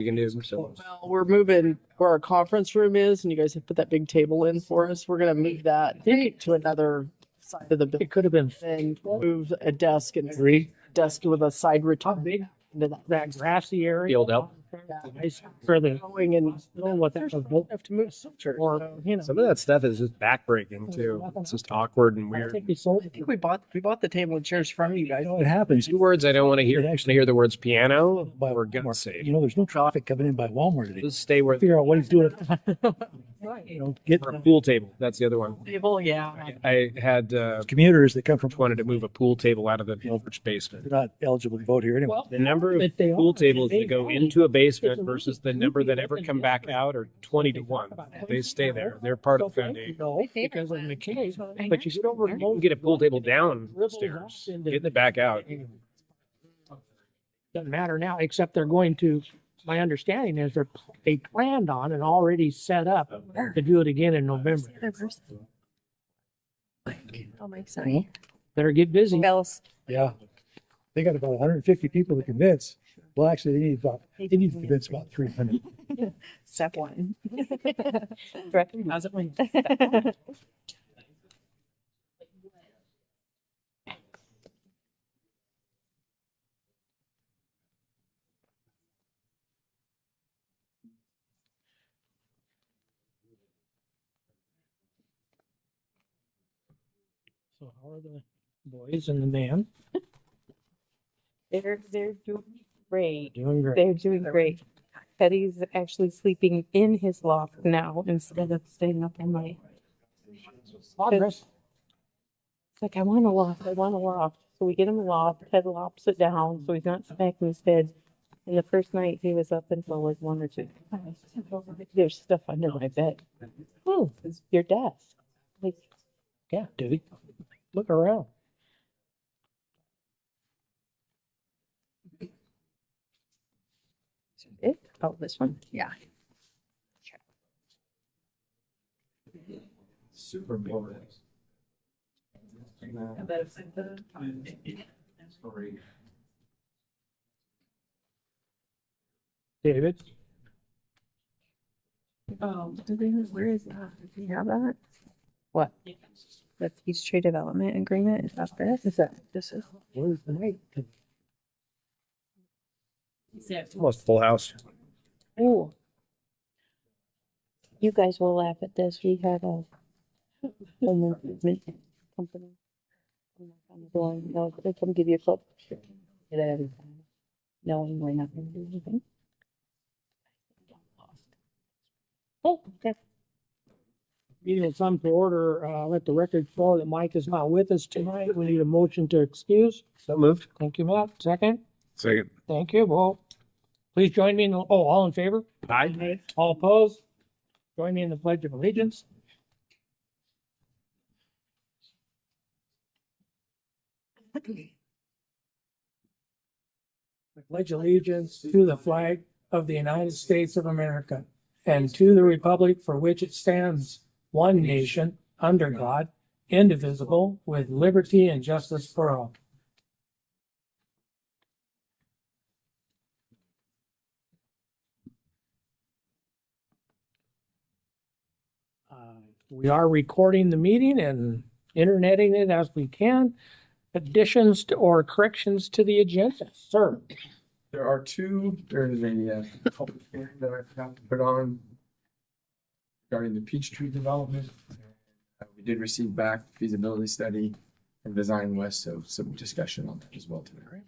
We can do so. Well, we're moving where our conference room is, and you guys have put that big table in for us. We're gonna move that to another side of the building. It could have been And move a desk and three. desk with a side How return. big? That grassy area. Field out. Nice for the, Going and know what that was. have to move structure. Or, So, you know. Some of that stuff is just backbreaking too. It's just awkward and I weird. think we sold I it. think we bought the table and chairs from you guys. You know, it happens. Two words I don't want to hear. It I actually- hear the words piano By or gun Walmart. safe. You know, there's no traffic coming in by Walmart today. Just stay where Figure out what he's doing. You know, get or a pool table. That's the other one. Table, yeah. I had commuters that come from, wanted to move a pool table out of the church basement. they're not eligible to vote here anyway. The number of But they pool are. tables They that go are. into a basement versus the number that ever come back out are 20 to 1. They stay there. They're part of the foundation. No, because of McKay. But you get over to You can get a pool table downstairs, getting it back out. Doesn't matter now, except they're going to, my understanding is they planned on and already set up to do it again in November. Other person. Oh, Mike's sorry. Better get busy. Bells. Yeah. They got about 150 people to convince. Well, actually, they need to convince about 300. Step one. How's it went? So how are the boys and the man? They're doing great. Doing great. They're doing great. Teddy's actually sleeping in his loft now instead of staying up all night. Progress. It's like, I want a loft. I want a loft. So we get him a loft. Ted lops it down so he's not smacking his head. And the first night he was up until like 1 or 2. There's stuff under my bed. Oh, it's your desk. Like, Yeah, dude. Look around. it? Oh, this one? Yeah. Super boring. David? Where is that? Do you have that? What? The Peachtree Development Agreement? Is that this? Is that this is? Where's the mic? Almost full house. Oh. You guys will laugh at this. We had a home improvement company. On the door. No, they come give you a quote. Get it every time. Knowing we're not gonna do anything. Oh, okay. Meeting will come to order. Let the record show that Mike is not with us tonight. We need a motion to excuse. So moved. Thank you, Matt. Second. Second. Thank you. Well, please join me in, all in favor? Aye. All opposed? Join me in the Pledge of Allegiance. I pledge allegiance to the flag of the United States of America and to the republic for which it stands, one nation, under God, indivisible, with liberty and justice for all. We are recording the meeting and interneting it as we can. Additions to or corrections to the agenda, sir. There are two. There's a public hearing that I forgot to put on regarding the Peachtree development. We did receive back feasibility study from Design West, so some discussion on that as well today.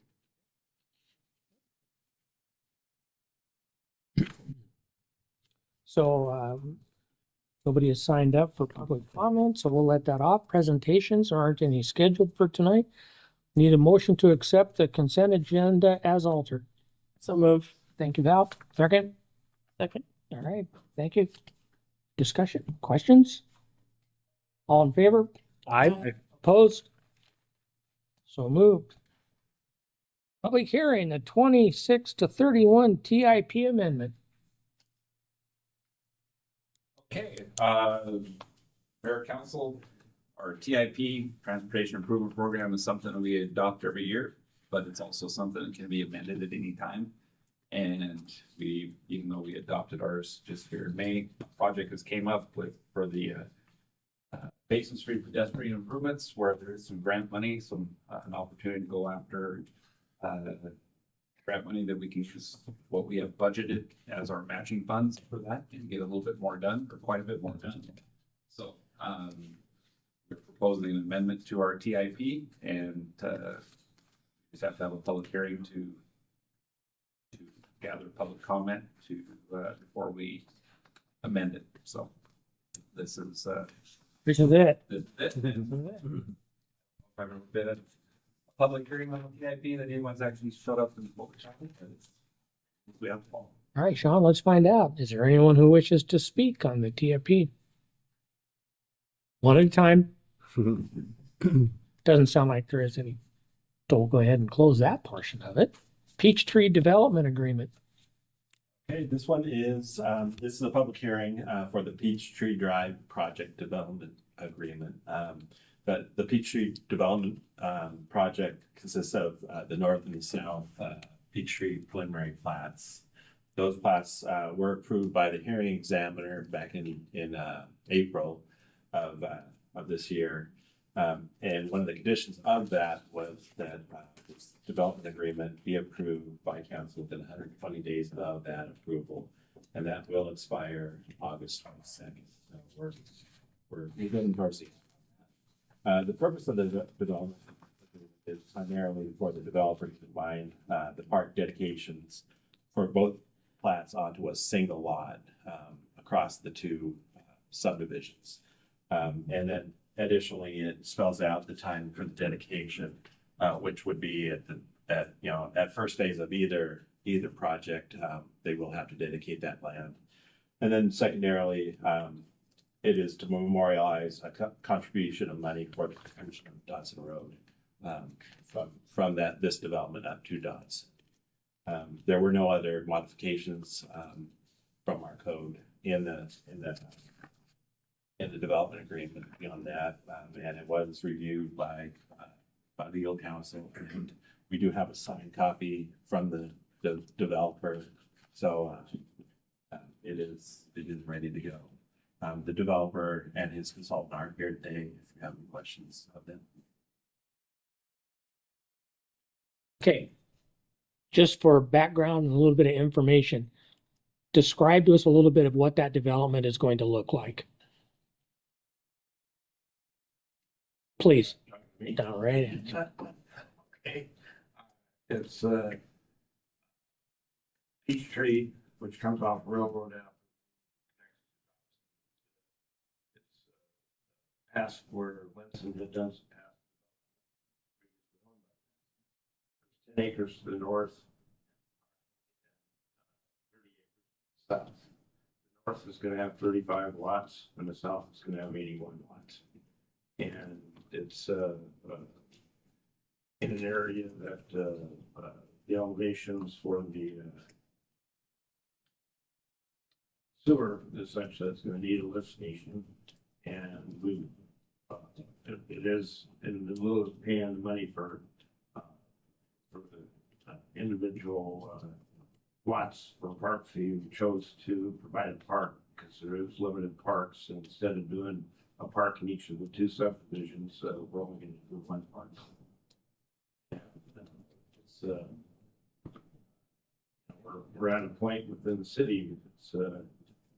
So nobody has signed up for public comment, so we'll let that off. Presentations, there aren't any scheduled for tonight. Need a motion to accept the consent agenda as altered. So move. Thank you, Val. Second? Second. All right, thank you. Discussion, questions? All in favor? Aye. Opposed? So moved. Public hearing, the 26 to 31 TIP amendment. Okay, Mayor Council, our TIP, Transportation Improvement Program, is something that we adopt every year, but it's also something that can be amended at any time. And we, even though we adopted ours just here in May, project has came up with, for the Basin Street pedestrian improvements, where there is some grant money, some, an opportunity to go after grant money that we can use what we have budgeted as our matching funds for that and get a little bit more done, or quite a bit more done. So, we're proposing an amendment to our TIP, and just have to have a public hearing to gather public comment to before we amend it. So this is This is it. I've never been at a public hearing on the TIP that anyone's actually showed up and spoken. We have to follow. All right, Sean, let's find out. Is there anyone who wishes to speak on the TIP? One at a time. Doesn't sound like there is any. So we'll go ahead and close that portion of it. Peachtree Development Agreement. Okay, this one is, this is a public hearing for the Peachtree Drive Project Development Agreement. But the Peachtree Development Project consists of the north and the south Peachtree preliminary plats. Those plats were approved by the hearing examiner back in April of this year. And one of the conditions of that was that this development agreement be approved by council within 120 days of that approval. And that will expire August 22nd. So we're getting towards the end. The purpose of the development is primarily for the developer to combine the park dedications for both plats onto a single lot across the two subdivisions. And then additionally, it spells out the time for the dedication, which would be at first phase of either project, they will have to dedicate that land. And then secondarily, it is to memorialize a contribution of money for the construction of Dodson Road from this development up to Dodson. There were no other modifications from our code in the development agreement beyond that, and it was reviewed by legal counsel, and we do have a signed copy from the developer, so it is ready to go. The developer and his consultant are here today if you have any questions of them. Okay. Just for background and a little bit of information, describe to us a little bit of what that development is going to look like. Please. All right. Okay. It's Peachtree, which comes off Railroad Ave. It's past where Winston had done some past. 10 acres to the north, 30 acres south. The north is going to have 35 lots, and the south is going to have 81 lots. And it's in an area that the elevations for the sewer is such that it's going to need a lift station, and it is in the lieu of paying the money for the individual lots for park fee. We chose to provide a park because there is limited parks, and instead of doing a park in each of the two subdivisions, we're only going to do one park. It's we're at a point within the city. It's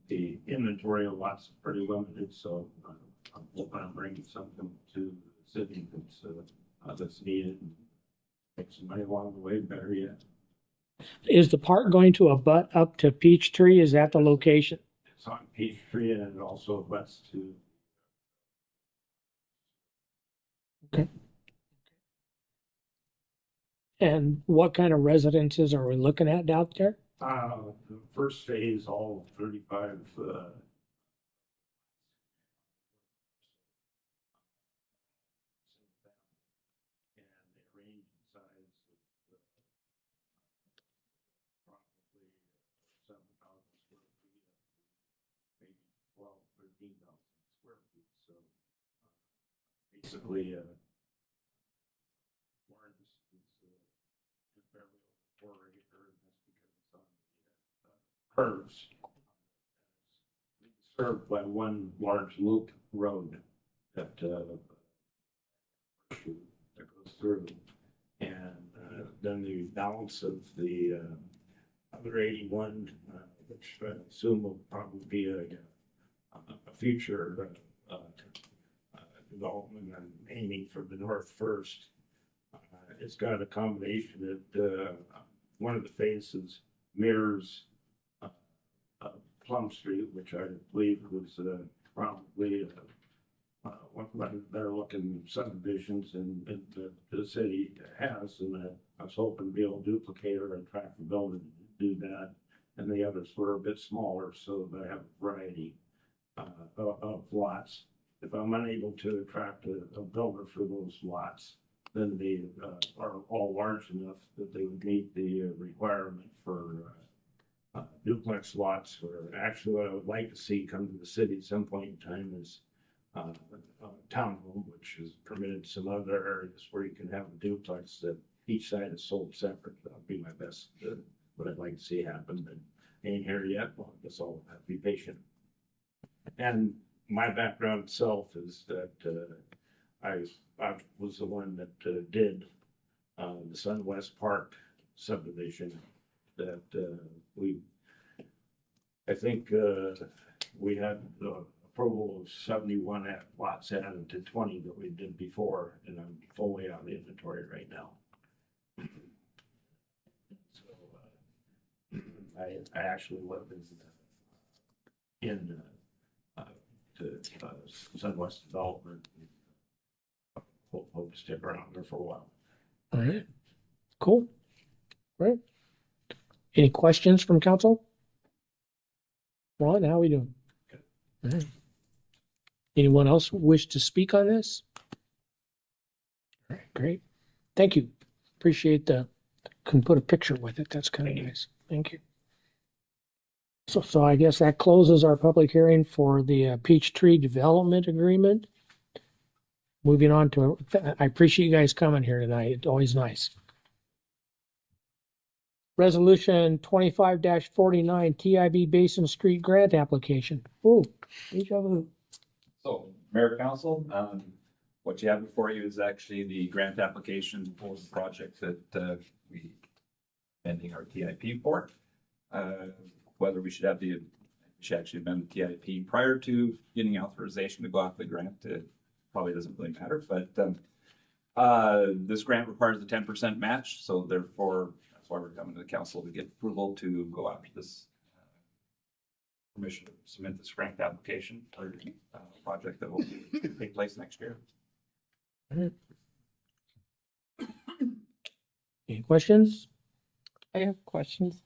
the inventory of lots is pretty limited, so I'm hoping I'm bringing something to the city that's needed. And make some money along the way. Better yet, Is the park going to abut up to Peachtree? Is that the location? it's on Peachtree, and it also abuts to. Okay. And what kind of residences are we looking at out there? The first phase, all 35 and they range in size of probably 7,000 square feet up to maybe 13,000 square feet. So basically, Lawrence is fairly over 4 acre, and that's because it's on curves. Served by one large loop road that goes through. And then the balance of the other 81, which I assume will probably be a future development and aiming for the north first. It's got a combination that one of the faces mirrors Plum Street, which I believe was probably one of the better looking subdivisions in the city has, and I was hoping to be able to duplicate or attract the builder to do that. And the others were a bit smaller, so they have a variety of lots. If I'm unable to attract a builder for those lots, then they are all large enough that they would meet the requirement for duplex lots. Or actually, what I would like to see come to the city at some point in time is a townhome, which is permitted some other areas where you can have a duplex that each side is sold separate. That would be my best, what I'd like to see happen, but ain't here yet. Well, I guess I'll have to be patient. And my background itself is that I was the one that did the Sun West Park subdivision that I think we had the approval of 71 lots added to 20 that we did before, and I'm fully on the inventory right now. So I actually live in Sunwest Development. Hope to stick around there for a while. All right. Cool. Right. Any questions from council? Ron, how are we doing? All right. Anyone else wish to speak on this? All right, great. Thank you. Appreciate can put a picture with it. That's kind of nice. Thank you. So I guess that closes our public hearing for the Peachtree Development Agreement. Moving on to, I appreciate you guys coming here tonight. It's always nice. Resolution 25-49 TIB Basin Street Grant Application. Oh, deja vu. So, Mayor Council, what you have before you is actually the grant application for the project that we pending our TIP for. Whether we should actually amend the TIP prior to getting authorization to go after the grant, probably doesn't really matter. But this grant requires a 10% match, so therefore that's why we're coming to the council to get approval to go after this permission to submit this grant application for a project that will take place next year. Any questions? I have questions.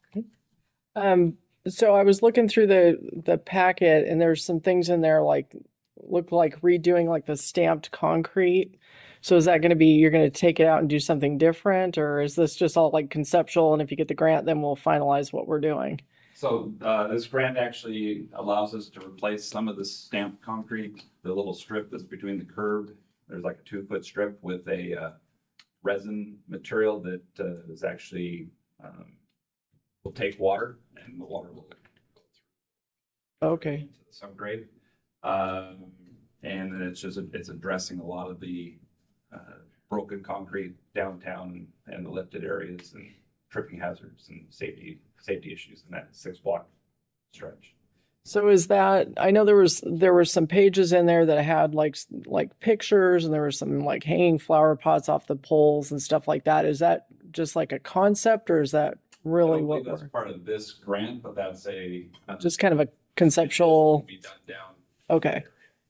So I was looking through the packet, and there's some things in there like look like redoing like the stamped concrete. So is that going to be, you're going to take it out and do something different, or is this just all like conceptual, and if you get the grant then we'll finalize what we're doing? So this grant actually allows us to replace some of the stamped concrete, the little strip that's between the curb. There's like a 2-foot strip with a resin material that is actually will take water, and the water will go through. Okay. Some grade. And then it's addressing a lot of the broken concrete downtown and the lifted areas and tripping hazards and safety issues in that 6-block stretch. So is that, I know there were some pages in there that had like pictures, and there were some like hanging flower pots off the poles and stuff like that. Is that just like a concept, or is that really what that's part of this grant? But that's just kind of a conceptual. Be done down. Okay.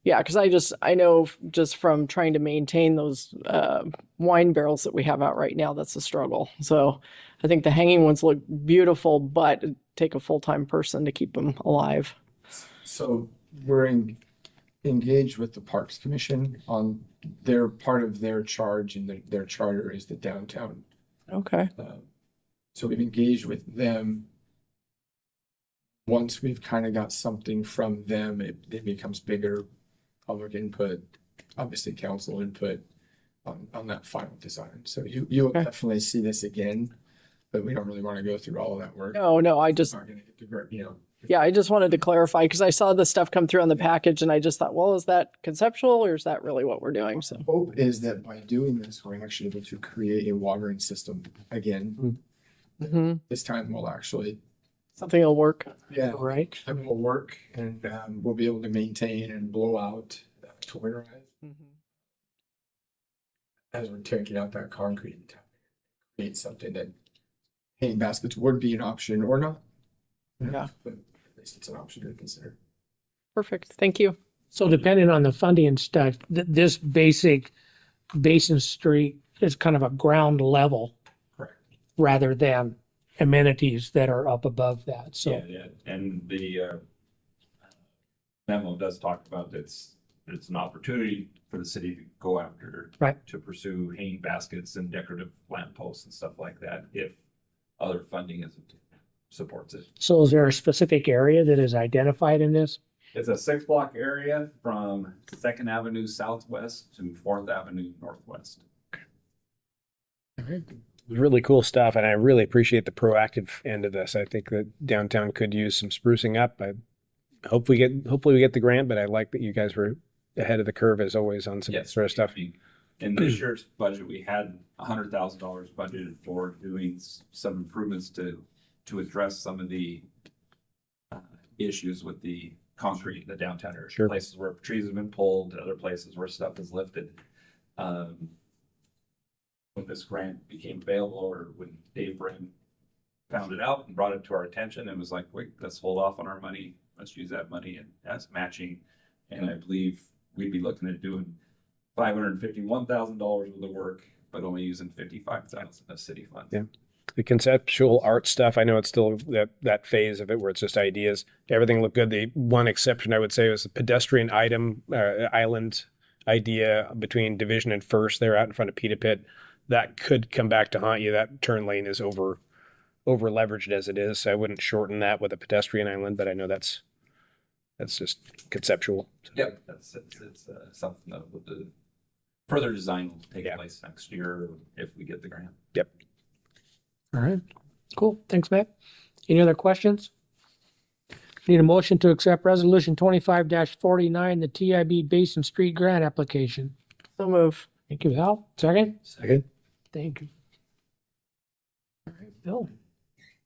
Yeah, because I know just from trying to maintain those wine barrels that we have out right now, that's a struggle. So I think the hanging ones look beautiful, but it'd take a full-time person to keep them alive. So we're engaged with the Parks Commission on their part of their charge, and their charter is the downtown. Okay. So we've engaged with them. Once we've kind of got something from them, it becomes bigger. Public input, obviously council input on that final design. So you'll Okay. definitely see this again. but we don't really want to go through all of that work. No, I It's just, not gonna get to, you know. yeah, I just wanted to clarify because I saw the stuff come through on the package and I just thought, well, is that conceptual or is that really what we're doing? So, Hope is that by doing this, we're actually able to create a watering system again. mhm, This time we'll actually, something will work. yeah, Right. it will work, and we'll be able to maintain and blow out to winterize as we're taking out that concrete and create something that hanging baskets would be an option or not. Yeah. But at least it's an option to consider. Perfect. Thank you. So depending on the funding and stuff, this basic Basin Street is kind of a ground level Correct. rather than amenities that are up above that. So Yeah, and the memo does talk about it's an opportunity for the city to go after, Right. to pursue hanging baskets and decorative lamp posts and stuff like that if other funding supports it. So is there a specific area that is identified in this? It's a 6-block area from 2nd Avenue Southwest to 4th Avenue Northwest. Really cool stuff, and I really appreciate the proactive end of this. I think that downtown could use some sprucing up. I hopefully we get the grant, but I like that you guys were ahead of the curve as always on some sort of stuff. In this year's budget, we had $100,000 budgeted for doing some improvements to address some of the issues with the concrete in the downtown area. Sure. Places where trees have been pulled, other places where stuff is lifted. When this grant became available, or when Dave Brin found it out and brought it to our attention and was like, wait, let's hold off on our money. Let's use that money as matching. And I believe we'd be looking at doing $551,000 worth of work, but only using $55,000 of city funds. Yeah. The conceptual art stuff, I know it's still that phase of it where it's just ideas. Everything looked good. The one exception I would say was the pedestrian island idea between Division and First there out in front of Pita Pit. That could come back to haunt you. That turn lane is over leveraged as it is. So I wouldn't shorten that with a pedestrian island, but I know that's just conceptual. Yep, it's something that the further design will take place next year if we get the grant. Yep. All right. Cool. Thanks, Matt. Any other questions? Need a motion to accept resolution 25-49, the TIB Basin Street grant application. So move. Thank you, Al. Second? Second. Thank you. All right, Bill.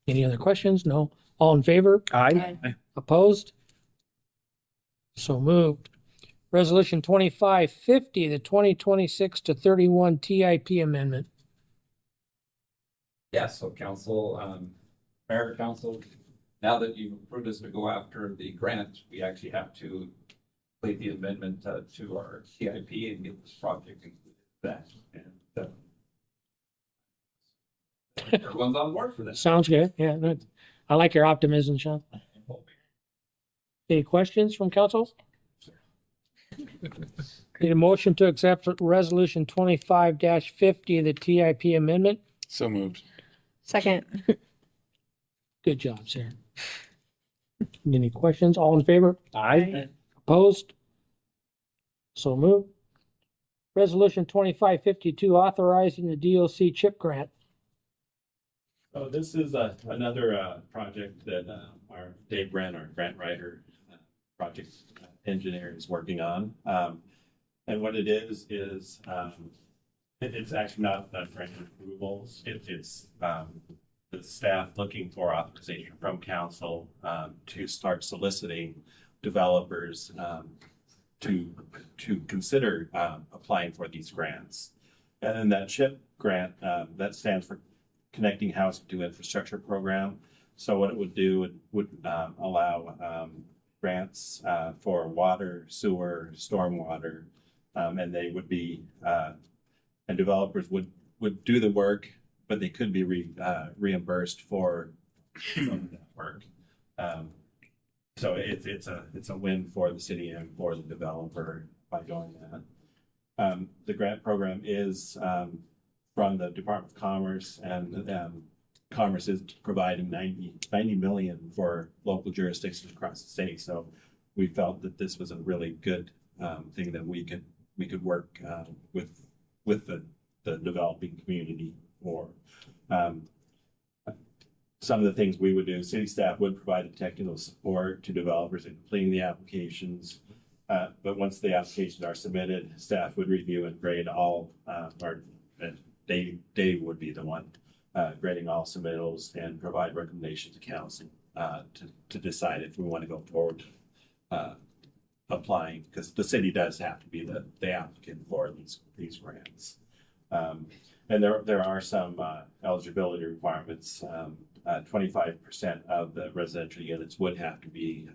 Any other questions? No. All in favor? Aye. Opposed? So moved. Resolution 2550, the 2026-31 TIP amendment. Yes, so Mayor Council, now that you've approved us to go after the grant, we actually have to complete the amendment to our CIP and get this project included in that. And everyone's on board for that. Sounds good. Yeah, I like your optimism, Sean. Any questions from council? Need a motion to accept resolution 25-50, the TIP amendment. So moved. Second. Good job, Sarah. Any questions? All in favor? Aye. Opposed? So moved. Resolution 2552, authorizing the DOC chip grant. So this is another project that our Dave Brin, our grant writer, project engineer, is working on. And what it is it's actually not grant approvals. It's the staff looking for authorization from council to start soliciting developers to consider applying for these grants. And then that CHIP grant, that stands for Connecting Housing to Infrastructure Program. So what it would do would allow grants for water, sewer, stormwater, and they would be and developers would do the work, but they could be reimbursed for some of that work. So it's a win for the city and for the developer by doing that. The grant program is from the Department of Commerce, and Commerce is providing 90 million for local jurisdictions across the state. So we felt that this was a really good thing that we could work with the developing community for. some of the things we would do, city staff would provide the technical support to developers in completing the applications. But once the applications are submitted, staff would review and grade all, or Dave would be the one grading all submittals and provide recommendations to council to decide if we want to go forward applying, because the city does have to be the applicant for these grants. And there are some eligibility requirements. 25% of the residential units would have to be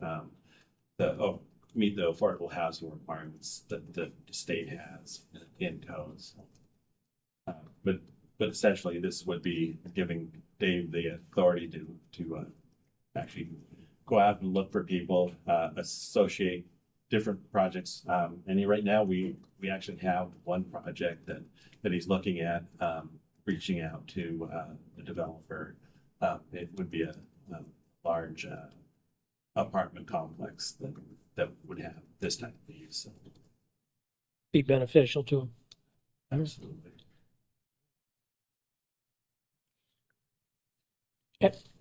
meet the affordable housing requirements that the state has in codes. But essentially, this would be giving Dave the authority to actually go out and look for people, associate different projects. And right now, we actually have one project that he's looking at, reaching out to the developer. It would be a large apartment complex that would have this type of use. So. Be beneficial to them. Absolutely.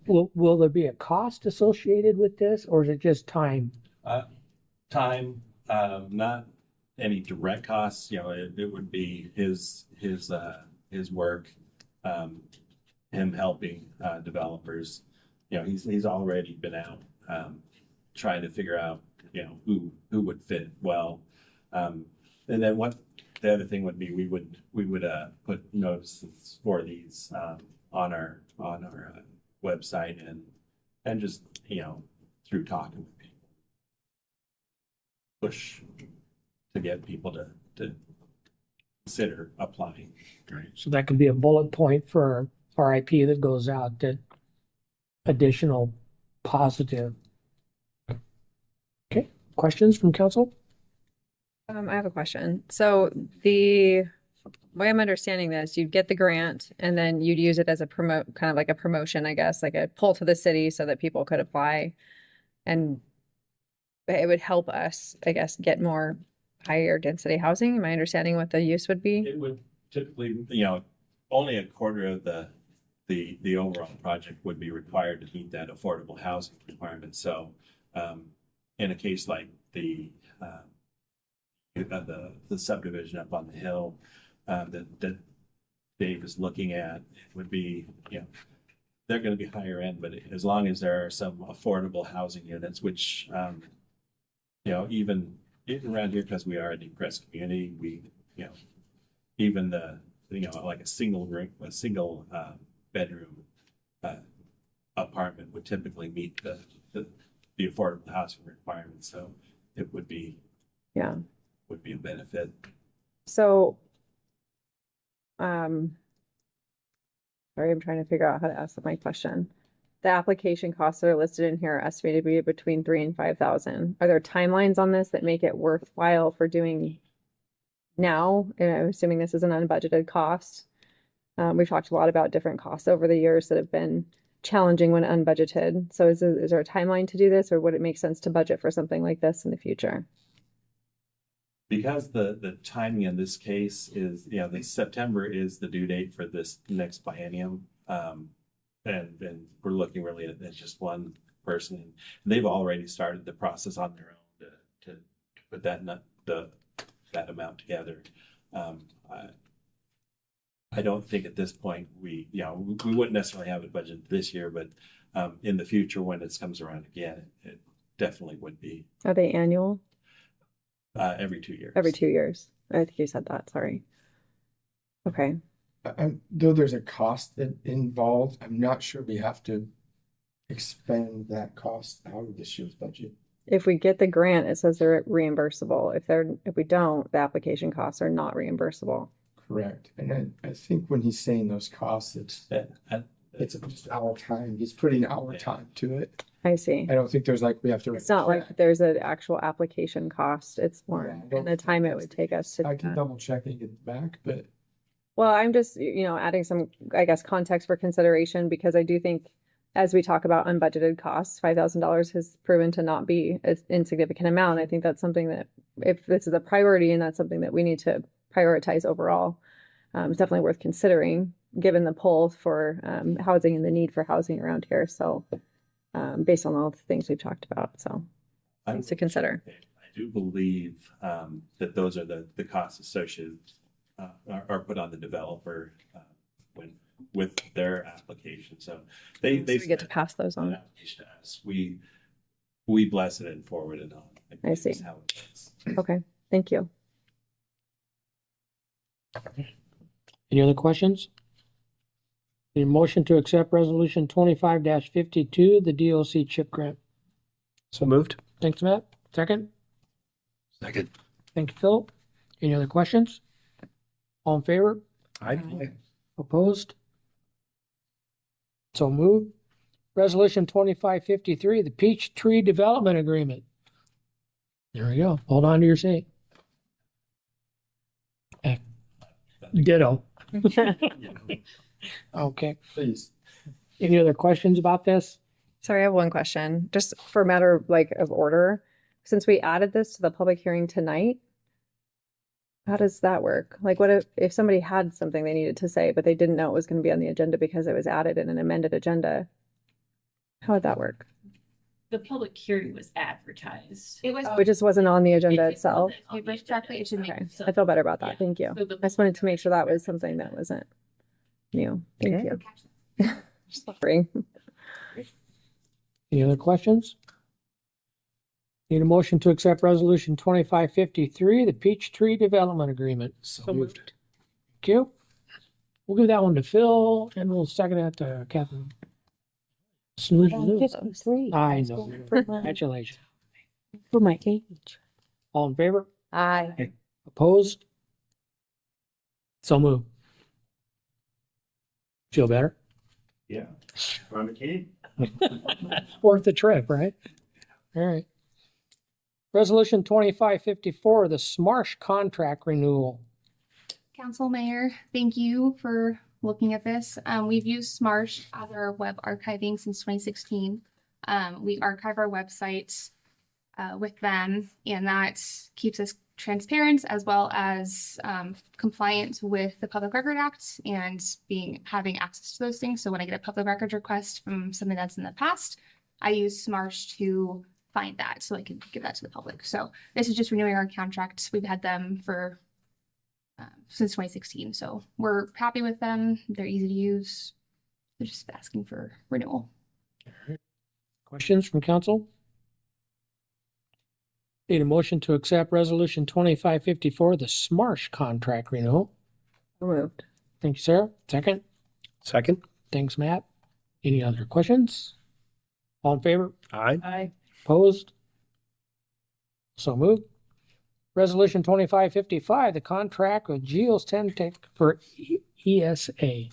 Will there be a cost associated with this, or is it just time? Time, not any direct costs. You know, it would be his work, him helping developers. You know, he's already been out trying to figure out, you know, who would fit well. And then the other thing would be we would put notices for these on our website and just, you know, through talking with people, push to get people to consider applying. Right. So that could be a bullet point for RIP that goes out, that additional positive. Okay, questions from council? I have a question. So the way I'm understanding this, you'd get the grant and then you'd use it as a kind of like a promotion, I guess, like a pull to the city so that people could apply, and it would help us, I guess, get more higher density housing. Am I understanding what the use would be? It would typically, you know, only a quarter of the overall project would be required to meet that affordable housing requirement. So, in a case like the subdivision up on the hill that Dave is looking at, it would be, you know, they're going to be higher end, but as long as there are some affordable housing units, which, you know, even around here, because we are a depressed community, we, you know, even like a single bedroom apartment would typically meet the affordable housing requirements. So it would be a benefit. So, sorry, I'm trying to figure out how to ask my question. The application costs that are listed in here are estimated to be between 3,000 and 5,000. Are there timelines on this that make it worthwhile for doing now? And I'm assuming this is an unbudgeted cost. We've talked a lot about different costs over the years that have been challenging when unbudgeted. So is there a timeline to do this, or would it make sense to budget for something like this in the future? Because the timing in this case is, you know, September is the due date for this next biennium. And we're looking really at just one person, and they've already started the process on their own to put that amount together. I don't think at this point we wouldn't necessarily have it budgeted this year, but in the future when it comes around again, it definitely would be. Are they annual? Every 2 years. Every 2 years. I think you said that. Sorry. Okay. Though there's a cost involved, I'm not sure we have to expend that cost out of this year's budget. If we get the grant, it says they're reimbursable. If we don't, the application costs are not reimbursable. Correct. And I think when he's saying those costs, it's just our time. He's putting our time to it. I see. I don't think there's like we have to. It's not like there's an actual application cost. It's more and the time it would take us to. I can double check and get it back, but. Well, I'm just, adding some, I guess, context for consideration, because I do think as we talk about unbudgeted costs, $5,000 has proven to not be an insignificant amount. I think that's something that, if this is a priority and that's something that we need to prioritize overall, it's definitely worth considering. given the pull for housing and the need for housing around here. So based on all the things we've talked about, so things to consider. I do believe that those are the costs associated are put on the developer when with their application. So they we get to pass those on. Application to us. We bless it and forward it on. I see. That's how it is. Okay, thank you. Any other questions? Need a motion to accept resolution 25-52, the DOC chip grant. So moved. Thanks, Matt. Second. Second. Thank you, Philip. Any other questions? All in favor? Aye. Opposed? So moved. Resolution 25-53, the Peach Tree Development Agreement. There we go. Hold on to your seat. Ditto. Okay. Please. Any other questions about this? Sorry, I have one question, just for a matter of order. Since we added this to the public hearing tonight, how does that work? Like, what if somebody had something they needed to say, but they didn't know it was going to be on the agenda because it was added in an amended agenda? How would that work? The public hearing was advertised. It was. Oh, it just wasn't on the agenda itself. It was directly to me. Okay, I feel better about that. Thank you. So the- I just wanted to make sure that was something that wasn't new. Thank you. Sorry. Any other questions? Need a motion to accept resolution 25-53, the Peach Tree Development Agreement. So moved. Thank you. We'll give that one to Phil and we'll second that to Catherine. Snooze you lose. 53. I know. For my, Congratulations. for my age. All in favor? Aye. Opposed? So moved. Feel better? Yeah. On the key? Worth the trip, right? All right. Resolution 25-54, the Smarsh contract renewal. Council Mayor, thank you for looking at this. We've used Smarsh as our web archiving since 2016. We archive our websites with them, and that keeps us transparent as well as compliant with the Public Record Act and having access to those things. So when I get a public records request from something that's in the past, I use Smarsh to find that so I can give that to the public. So this is just renewing our contract. We've had them for since 2016. So we're happy with them. They're easy to use. They're just asking for renewal. Questions from council? Need a motion to accept resolution 25-54, the Smarsh contract renewal. Moved. Thank you, Sarah. Second. Second. Thanks, Matt. Any other questions? All in favor? Aye. Aye. Opposed? So moved. Resolution 25-55, the contract with Geos Tentec for ESA.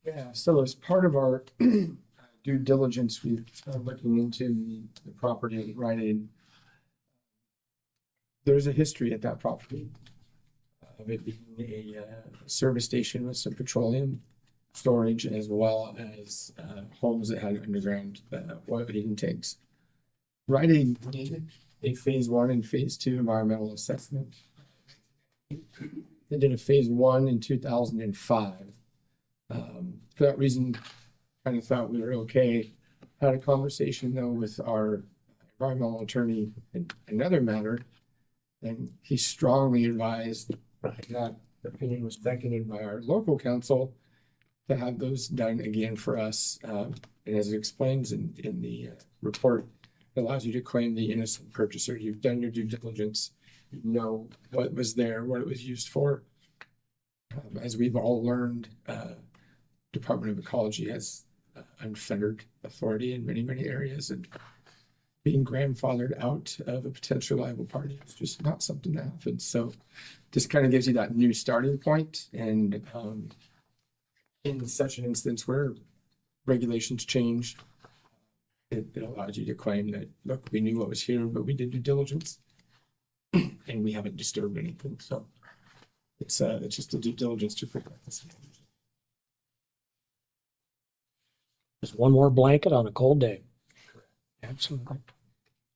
Yeah, so as part of our due diligence, we've started looking into the property at Rite Aid. There's a history at that property of it being a service station with some petroleum storage as well as homes that had underground oil heating tanks. Rite Aid did a phase 1 and phase 2 environmental assessment. They did a phase 1 in 2005. For that reason, kind of thought we were okay. Had a conversation though with our environmental attorney in another matter, and he strongly advised, that opinion was seconded by our local council, to have those done again for us. And as it explains in the report, it allows you to claim the innocent purchaser. You've done your due diligence, you know what was there, what it was used for. As we've all learned, Department of Ecology has unfettered authority in many, many areas, and being grandfathered out of a potential liable party is just not something that happens. So this kind of gives you that new starting point. And in such an instance where regulations change, it allows you to claim that, look, we knew what was here, but we did due diligence and we haven't disturbed anything. So it's just a due diligence to protect this. Just one more blanket on a cold day. Absolutely.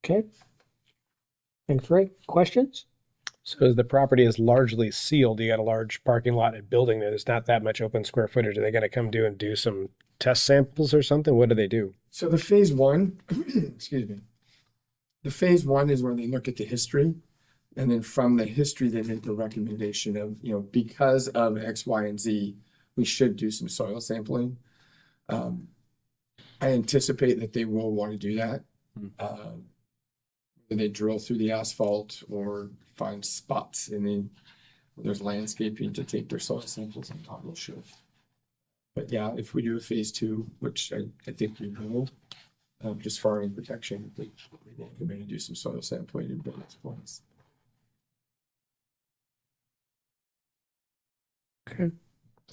Okay. Thanks, Ray. Questions? So as the property is largely sealed, you got a large parking lot and building that is not that much open square footage. Are they gonna come do and do some test samples or something? What do they do? So the phase one, excuse me. The phase one is where they look at the history. And then from the history, they make the recommendation of, because of X, Y, and Z, we should do some soil sampling. I anticipate that they will want to do that. Whether they drill through the asphalt or find spots where there's landscaping to take their soil samples and toggle should. But yeah, if we do a phase two, which I think we will, just farming protection, we will come in and do some soil sampling and buildings points. Okay.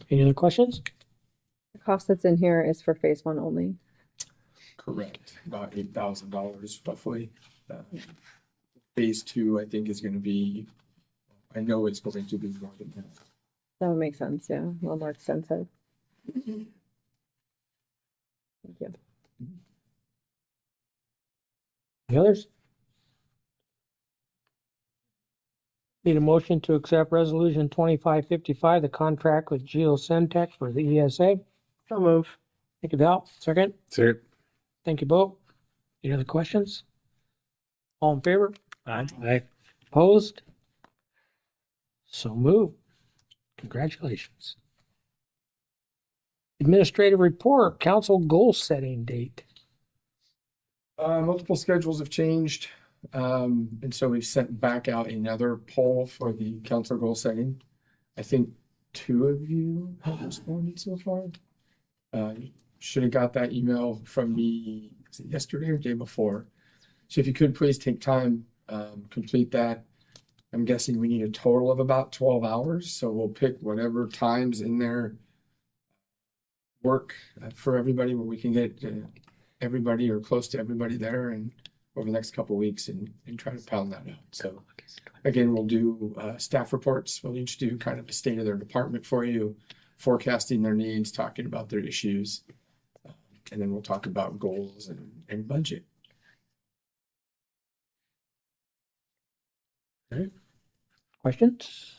Any other questions? The cost that's in here is for phase one only. Correct, about $8,000 roughly. Phase two, I think, is going to be, I know it's going to be more than that. That would make sense, yeah, a little more extensive. Thank you. Any others? Need a motion to accept resolution 2555, the contract with Geosentech for the ESA. So move. Thank you, Val. Second. Sir. Thank you, Bo. Any other questions? All in favor? Aye. Opposed? So moved. Congratulations. Administrative report, council goal setting date. Multiple schedules have changed. And so we've sent back out another poll for the council goal setting. I think 2 of you have responded so far. Should have got that email from me yesterday or day before. So if you could please take time, complete that. I'm guessing we need a total of about 12 hours. So we'll pick whatever times in there work for everybody where we can get everybody or close to everybody there and over the next couple of weeks and try to pound that out. So again, we'll do staff reports. We'll each do kind of a state of their department for you, forecasting their needs, talking about their issues. And then we'll talk about goals and budget. Okay. Questions?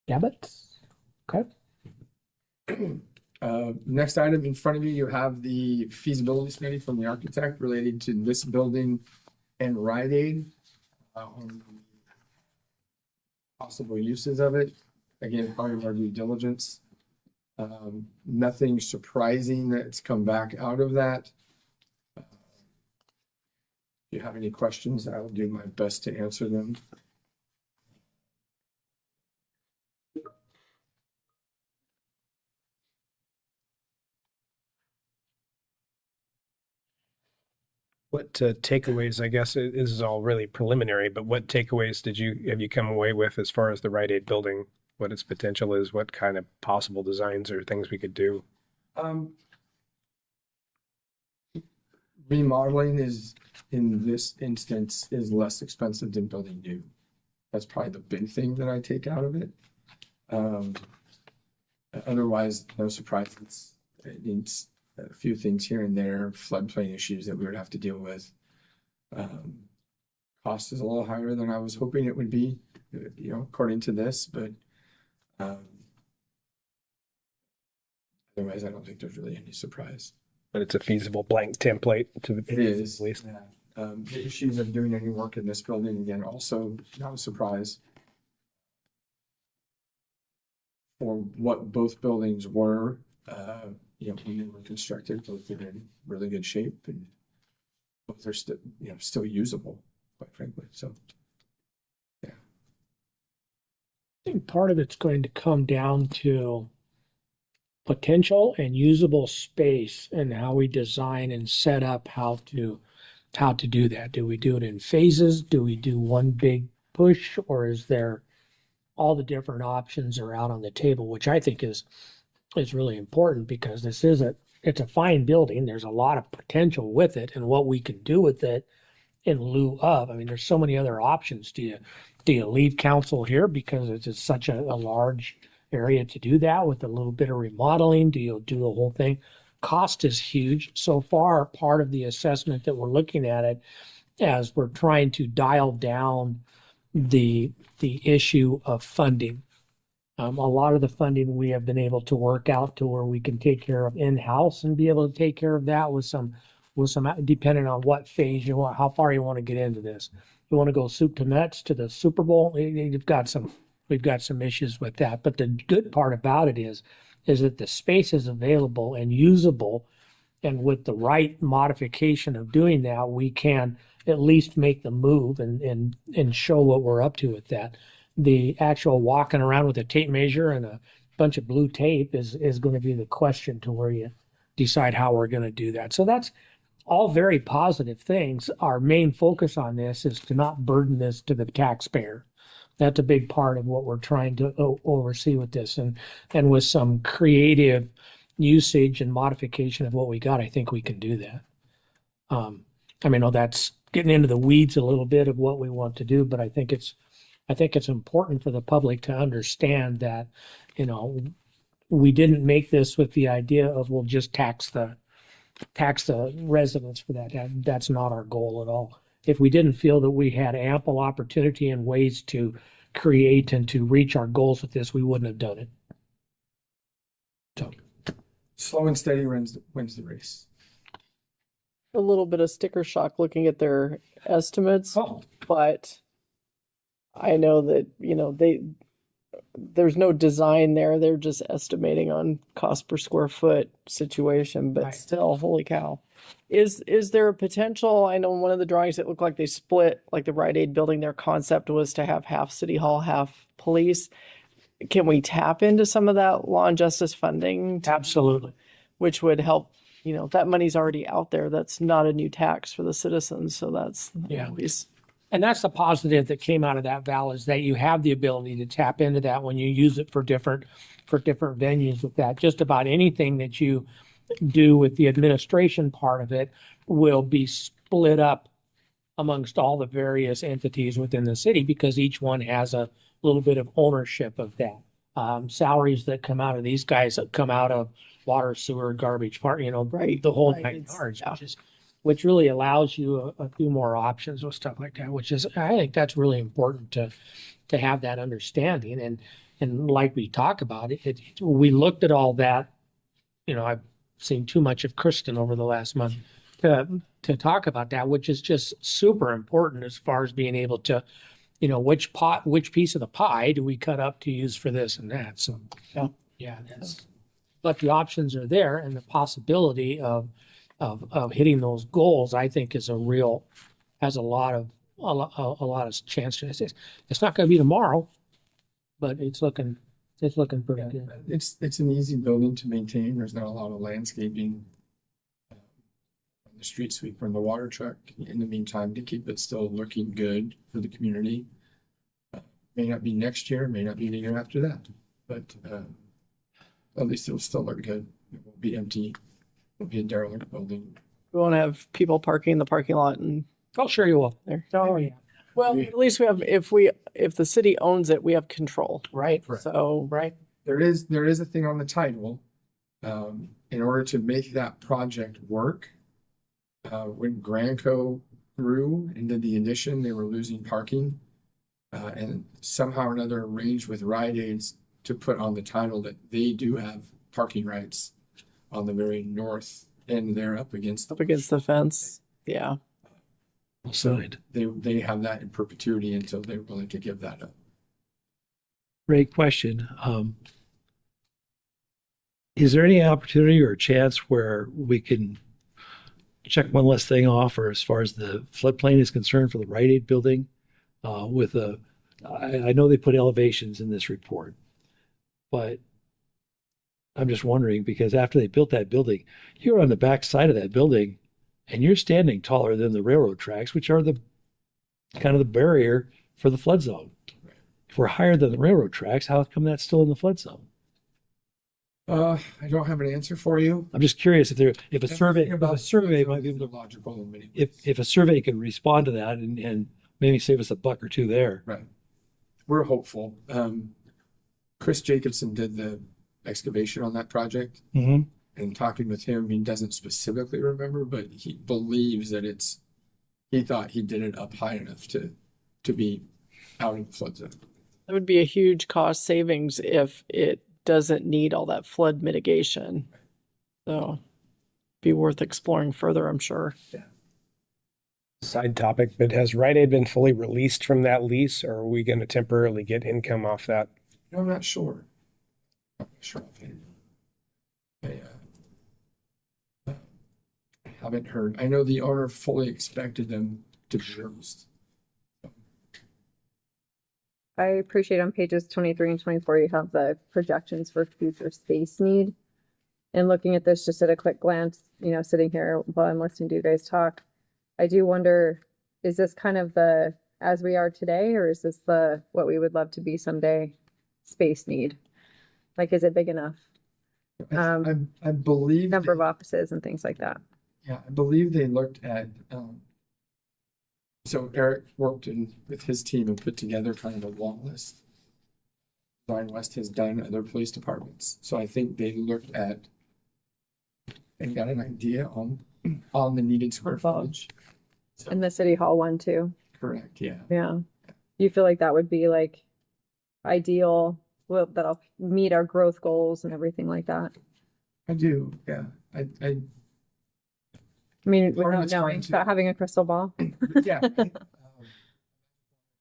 Gabbets? Okay. Next item in front of you, you have the feasibility study from the architect related to this building and Rite Aid. On possible uses of it. Again, part of our due diligence. Nothing surprising that's come back out of that. If you have any questions, I will do my best to answer them. What takeaways, I guess this is all really preliminary, but what takeaways have you come away with as far as the Rite Aid building, what its potential is, what kind of possible designs or things we could do? Remodeling is, in this instance, is less expensive than building new. That's probably the big thing that I take out of it. Otherwise, no surprises. It needs a few things here and there, floodplain issues that we would have to deal with. Cost is a little higher than I was hoping it would be, according to this, but otherwise, I don't think there's really any surprise. But it's a feasible blank template to It is. at least. The issues of doing any work in this building, again, also not a surprise. For what both buildings were, when they were constructed, both are in really good shape and both are still, still usable, quite frankly. So, yeah. I think part of it's going to come down to potential and usable space and how we design and set up how to do that. Do we do it in phases? Do we do one big push, or is there all the different options are out on the table, which I think is really important because it's a fine building. There's a lot of potential with it and what we can do with it in lieu of. I mean, there's so many other options. Do you leave council here because it's just such a large area to do that with a little bit of remodeling? Do you do the whole thing? Cost is huge. So far, part of the assessment that we're looking at it as we're trying to dial down the issue of funding. A lot of the funding we have been able to work out to where we can take care of in-house and be able to take care of that with some depending on what phase you want, how far you want to get into this. You want to go soup to nuts to the Super Bowl? We've got some issues with that. But the good part about it is that the space is available and usable, and with the right modification of doing that, we can at least make the move and show what we're up to with that. The actual walking around with a tape measure and a bunch of blue tape is going to be the question to where you decide how we're going to do that. So that's all very positive things. Our main focus on this is to not burden this to the taxpayer. That's a big part of what we're trying to oversee with this, and with some creative usage and modification of what we got, I think we can do that. I mean, that's getting into the weeds a little bit of what we want to do, but I think it's important for the public to understand that, we didn't make this with the idea of we'll just tax the residents for that. That's not our goal at all. If we didn't feel that we had ample opportunity and ways to create and to reach our goals with this, we wouldn't have done it. So Slow and steady wins the race. A little bit of sticker shock looking at their estimates, but I know that, there's no design there. They're just estimating on cost per square foot situation, but Right. still, holy cow. Is there a potential? I know in one of the drawings it looked like they split, like the Rite Aid building, their concept was to have half city hall, half police. Can we tap into some of that law and justice funding, absolutely. which would help? That money's already out there. That's not a new tax for the citizens. So that's always. And that's the positive that came out of that, Val, is that you have the ability to tap into that when you use it for different venues with that. Just about anything that you do with the administration part of it will be split up amongst all the various entities within the city because each one has a little bit of ownership of that. Salaries that come out of these guys that come out of water, sewer, garbage part, Right. the whole Right. nine yards, which really allows you a few more options with stuff like that, which is, I think that's really important to have that understanding. And like we talk about it, we looked at all that, I've seen too much of Kristen over the last month to talk about that, which is just super important as far as being able to, which piece of the pie do we cut up to use for this and that. So but the options are there, and the possibility of hitting those goals, I think, has a lot of chance to this. It's not going to be tomorrow, but it's looking pretty good. It's an easy building to maintain. There's not a lot of landscaping. The street sweeper and the water truck in the meantime to keep it still looking good for the community. May not be next year, may not be the year after that, but at least it'll still look good. It won't be empty. It'll be a derelict building. We won't have people parking in the parking lot and. Oh, sure you will. There. Oh, yeah. Well, at least we have, if the city owns it, we have control. Right. So. Right. There is a thing on the title. In order to make that project work, when Granco grew and did the addition, they were losing parking. And somehow or another arranged with Rite Aids to put on the title that they do have parking rights on the very north end there up against the fence. Yeah. So they have that in perpetuity until they're willing to give that up. Great question. Is there any opportunity or chance where we can check one less thing off, or as far as the floodplain is concerned for the Rite Aid building, I know they put elevations in this report, but I'm just wondering, because after they built that building, you're on the back side of that building and you're standing taller than the railroad tracks, which are the kind of the barrier for the flood zone. If we're higher than the railroad tracks, how come that's still in the flood zone? I don't have an answer for you. I'm just curious if a survey might be able to, logical in many if a survey could respond to that and maybe save us a buck or two there. Right. We're hopeful. Chris Jacobson did the excavation on that project. Mm-hmm. And talking with him, he doesn't specifically remember, but he believes that he thought he did it up high enough to be out of the flood zone. That would be a huge cost savings if it doesn't need all that flood mitigation. So be worth exploring further, I'm sure. Side topic, but has Rite Aid been fully released from that lease, or are we going to temporarily get income off that? No, I'm not sure. I'm not sure. I haven't heard. I know the owner fully expected them to be released. I appreciate on pages 23 and 24, you have the projections for future space need. And looking at this just at a quick glance, you know, sitting here while I'm listening to you guys talk, I do wonder, is this kind of the as we are today, or is this the what we would love to be someday space need? Like, is it big enough? I believe Number of offices and things like that. yeah, I believe they looked at so Eric worked with his team and put together kind of a long list. Design West has done other police departments. So I think they looked at and got an idea on the needed square footage. So, And the city hall one too. correct, yeah. Yeah. You feel like that would be like ideal, well, that'll meet our growth goals and everything like that. I do, yeah. I I mean, Part of without it's fine, knowing, too. without having a crystal ball. yeah.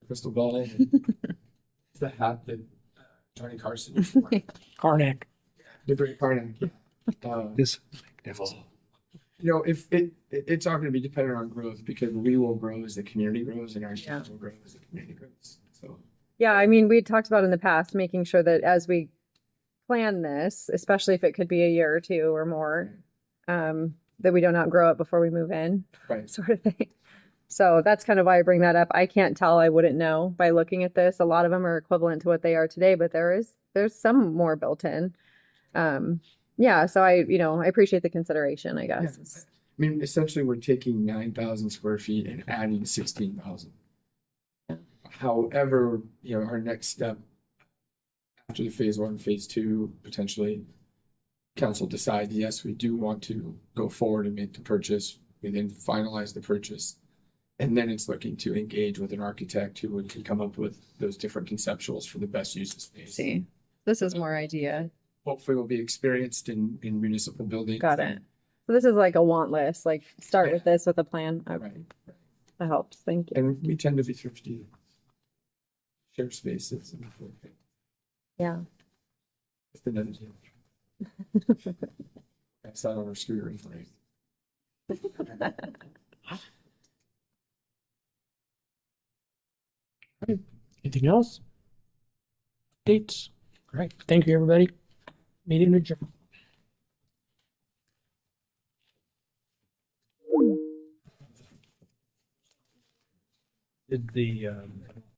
Crystal ball in. It's the hat that Johnny Carson used to wear. Karnak. The great Karnak, yeah. This You know, if it's not going to be dependent on growth because we will grow as the community grows and our town will grow as the community grows. So Yeah, I mean, we talked about in the past, making sure that as we plan this, especially if it could be a year or two or more, that we don't outgrow it before we move in, right. sort of thing. So that's kind of why I bring that up. I can't tell, I wouldn't know by looking at this. A lot of them are equivalent to what they are today, but there's some more built in. Yeah, so I appreciate the consideration, I guess. I mean, essentially, we're taking 9,000 square feet and adding 16,000. However, our next step after the phase 1, phase 2, potentially, council decides, yes, we do want to go forward and make the purchase. We then finalize the purchase. And then it's looking to engage with an architect who can come up with those different conceptuals for the best use of space. See, this is more idea. Hopefully, we'll be experienced in municipal buildings. Got it. So this is like a want list, like start with this with a plan. Okay. Right. That helps. Thank you. And we tend to be thrifty. Share spaces. Yeah. Just another deal. I sat on our scooter and Anything else? Dates. All right. Thank you, everybody. Meeting adjourned. did the